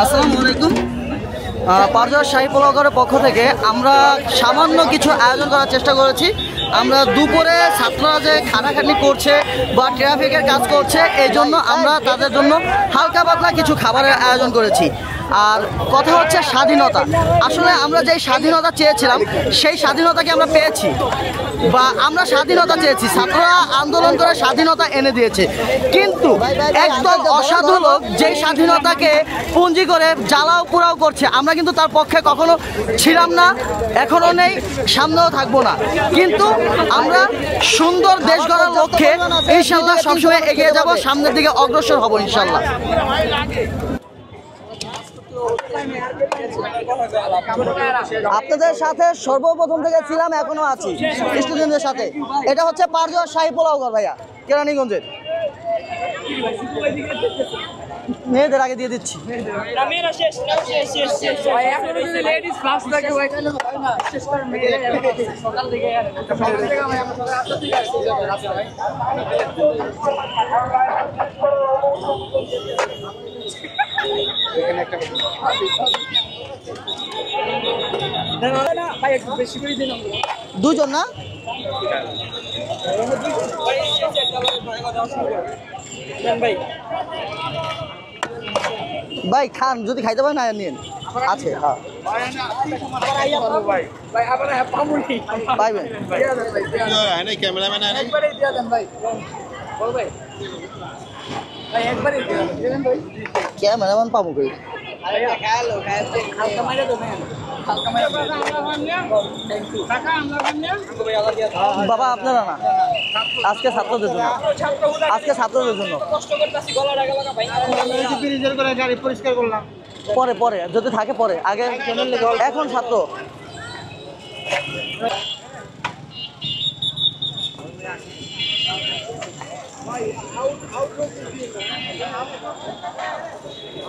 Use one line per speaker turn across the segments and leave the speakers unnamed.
আসসালামু আলাইকুম। পারজোয়া শাহী পোলাওঘরের পক্ষ থেকে আমরা সামান্য কিছু আয়োজন করার চেষ্টা করেছি। আমরা দুপুরে ছাত্ররা যে খাটাখাটনি করছে বা ট্রাফিকের কাজ করছে, এই জন্য আমরা তাদের জন্য হালকা পাতলা কিছু খাবারের আয়োজন করেছি। আর কথা হচ্ছে স্বাধীনতা, আসলে আমরা যেই স্বাধীনতা চেয়েছিলাম সেই স্বাধীনতাকে আমরা পেয়েছি, বা আমরা স্বাধীনতা চেয়েছি, ছাত্ররা আন্দোলন করে স্বাধীনতা এনে দিয়েছে। কিন্তু একদল অসাধু লোক যেই স্বাধীনতাকে পুঁজি করে জ্বালাও পোড়াও করছে, আমরা কিন্তু তার পক্ষে কখনো ছিলাম না, এখনও নেই, সামনেও থাকবো না। কিন্তু আমরা সুন্দর দেশ গড়ার লক্ষ্যে ইনশাল্লাহ সবসময় এগিয়ে যাব, সামনের দিকে অগ্রসর হব ইনশাল্লাহ। আপনাদের সাথে সর্বপ্রথম থেকে ছিলাম, এখনো আছি স্টুডেন্টদের সাথে। এটা হচ্ছে পারজোয়া শাহী পোলাওঘর ভাইয়া, কেরানীগঞ্জের। মেয়েদের আগে দিয়ে দিচ্ছি। দুজন না ভাই, খান, যদি খাইতে পারেন না নিন, আছে। হ্যাঁ পাইবেন। ক্যামেরাম্যান পাবো কই? বাবা আপনারা না, আজকে ছাত্রদের জন্য, আজকে ছাত্রদের জন্য। পরে পরে যদি থাকে পরে, আগে এখন ছাত্র।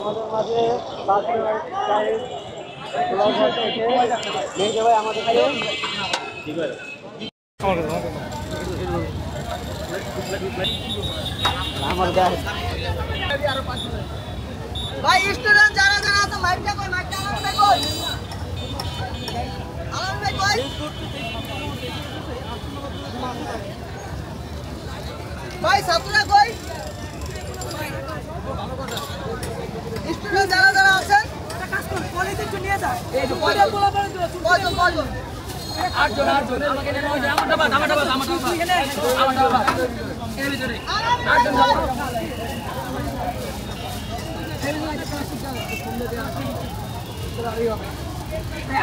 আমাদের মাঝে ভাই স্টুডেন্ট যারা যারা আছে মাইকটা কই, মাইকটা আলাদা কই, আলাদা কই, ভাই ছাত্ররা কই, স্টুডেন্ট যারা যারা আছেন কাজ করুন, কলেজে একটু নিয়ে যান। এই যে কয়জন আটজন আমাকে নেন, ওই যে আমার ডাবা এর ভিতরে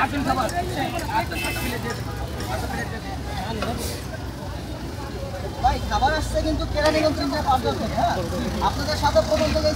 আটজন যাবো। ভাই খাবার আসছে কিন্তু কেরানীগঞ্জ থেকে, আপনাদের সাথে প্রথম থেকে